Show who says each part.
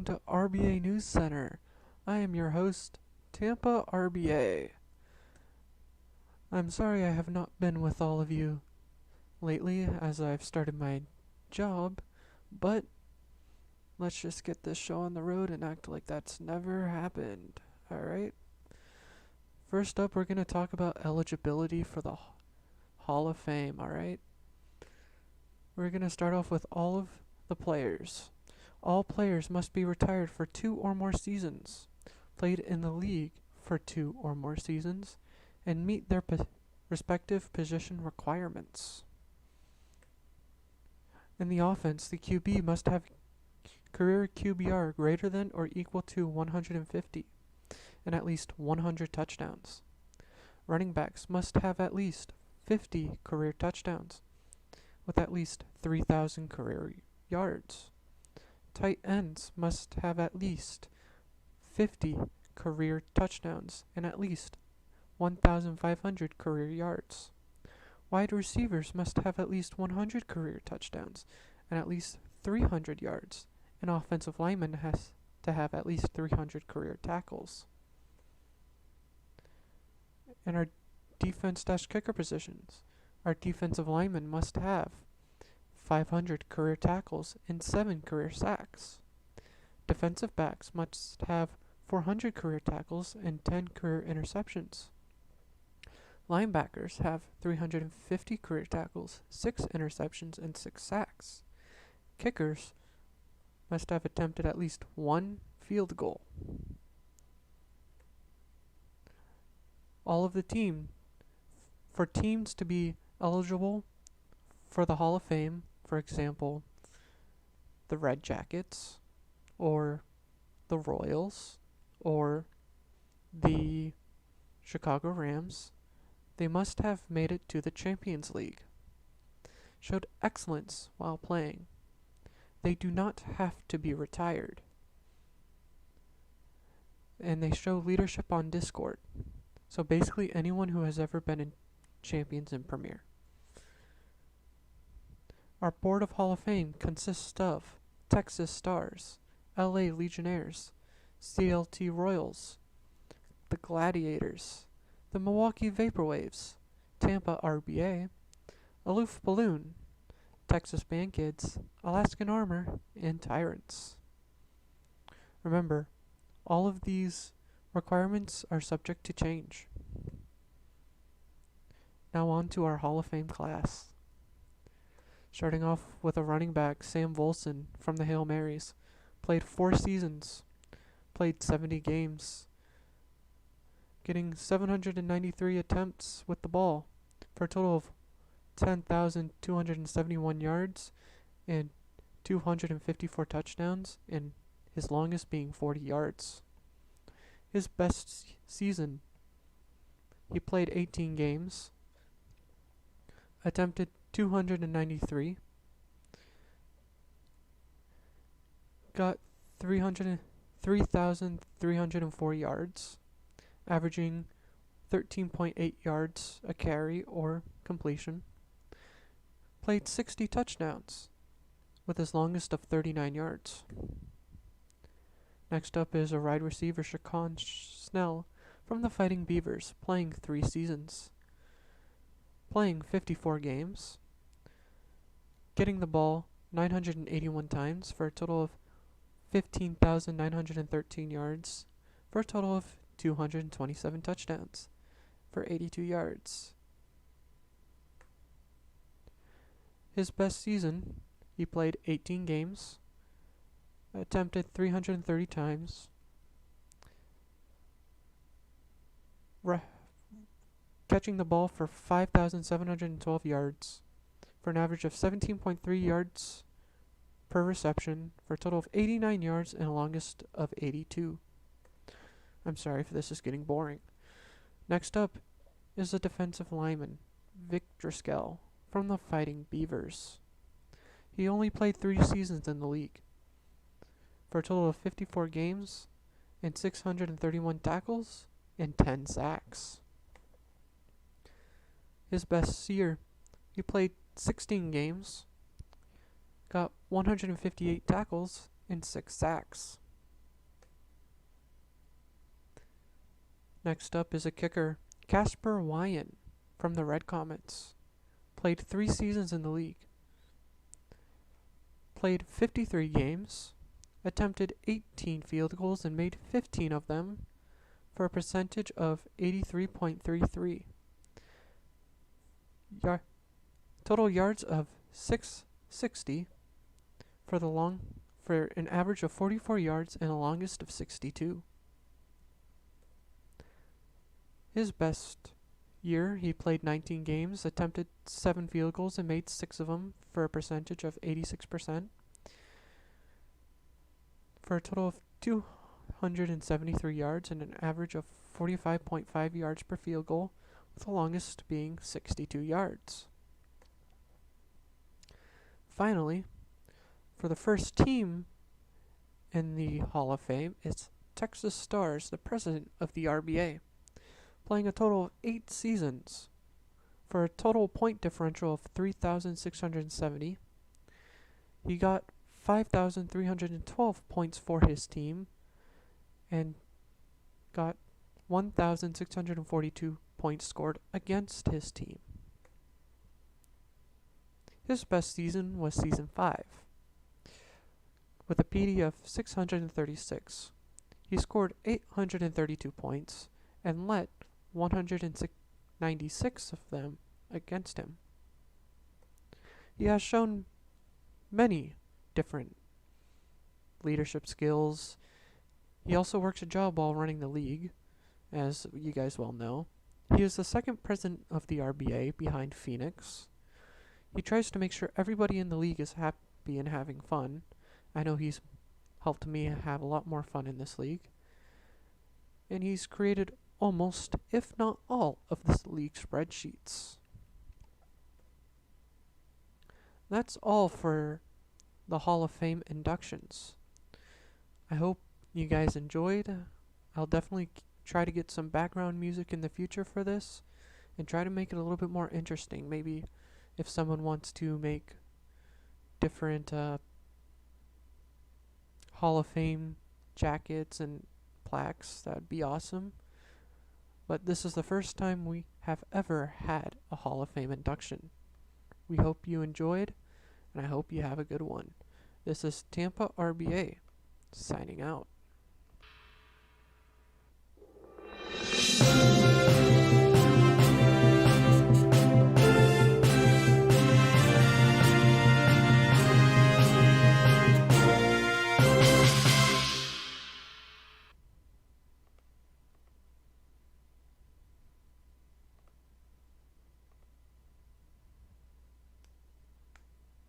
Speaker 1: to RBA News Center. I am your host, Tampa RBA. I'm sorry I have not been with all of you lately as I've started my job, but let's just get this show on the road and act like that's never happened, alright? First up, we're going to talk about eligibility for the Hall of Fame, alright? We're going to start off with all of the players. All players must be retired for 2 or more seasons, played in the league for 2 or more seasons, and meet their respective position requirements. In the offense, the QB must have career QBR greater than or equal to 150 and at least 100 touchdowns. Running backs must have at least 50 career touchdowns with at least 3,000 career yards. Tight ends must have at least 50 career touchdowns and at least 1,500 career yards. Wide receivers must have at least 100 career touchdowns and at least 300 yards. An offensive lineman has to have at least 300 career tackles. And our defense-kicker positions. Our defensive lineman must have 500 career tackles and 7 career sacks. Defensive backs must have 400 career tackles and 10 career interceptions. Linebackers have 350 career tackles, 6 interceptions, and 6 sacks. Kickers must have attempted at least 1 field goal. All of the for teams to be eligible for the Hall of Fame, for example, the Red Jackets, or the Royals, or the Chicago Rams, they must have made it to the Champions League, showed excellence while playing. They do not have to be retired, and they show leadership on Discord. So basically anyone who has ever been in Champions and Premier. Our Board of Hall of Fame consists of Texas Stars, LA Legionnaires, CLT Royals, the Gladiators, the Milwaukee Vaporwaves, Tampa RBA, Aloof Balloon, Texas Band Kids, Alaskan Armor, and Tyrants. Remember, all of these requirements are subject to change. Now on to our Hall of Fame class. Starting off with a running back, Sam Volson from the Hail Marys. Played 4 seasons, played 70 games, getting 793 attempts with the ball for a total of 10,271 yards and 254 touchdowns, and his longest being 40 yards. His best season, he played 18 games, attempted 293, got 3,304 yards, averaging 13.8 yards a carry or completion, played 60 touchdowns with his longest of 39 yards. Next up is a wide receiver, Shaquan Snell from the Fighting Beavers, playing 3 seasons, playing 54 games, getting the ball 981 times for a total of 15,913 yards, for a total of 227 touchdowns for 82 yards. His best season, he played 18 games, attempted 330 times, catching the ball for 5,712 yards, for an average of 17.3 yards per reception, for a total of 89 yards and a longest of 82. I'm sorry if this is getting boring. Next up is a defensive lineman, Vic Driscoll from the Fighting Beavers. He only played 3 seasons in the league, for a total of 54 games and 631 tackles and 10 sacks. His best year, he played 16 games, got 158 tackles and 6 sacks. Next up is a kicker, Casper Wyan from the Red Comets. Played 3 seasons in the league. Played 53 games, attempted 18 field goals and made 15 of them for a percentage of 83.33. Total yards of 660 for an average of 44 yards and a longest of 62. His best year, he played 19 games, attempted 7 field goals and made 6 of them for a percentage of 86%. For a total of 273 yards and an average of 45.5 yards per field goal, with the longest being 62 yards. Finally, for the first team in the Hall of Fame, it's Texas Stars, the president of the RBA, playing a total of 8 seasons for a total point differential of 3,670. He got 5,312 points for his team and got 1,642 points scored against his team. His best season was season 5, with a PD of 636. He scored 832 points and let 196 of them against him. He has shown many different leadership skills. He also works a job while running the league, as you guys well know. He is the second president of the RBA behind Phoenix. He tries to make sure everybody in the league is happy and having fun. I know he's helped me have a lot more fun in this league. And he's created almost, if not all, of this league spreadsheets. That's all for the Hall of Fame inductions. I hope you guys enjoyed. I'll definitely try to get some background music in the future for this and try to make it a little bit more interesting. Maybe if someone wants to make different Hall of Fame jackets and plaques, that'd be awesome. But this is the first time we have ever had a Hall of Fame induction. We hope you enjoyed, and I hope you have a good one. This is Tampa RBA, signing out.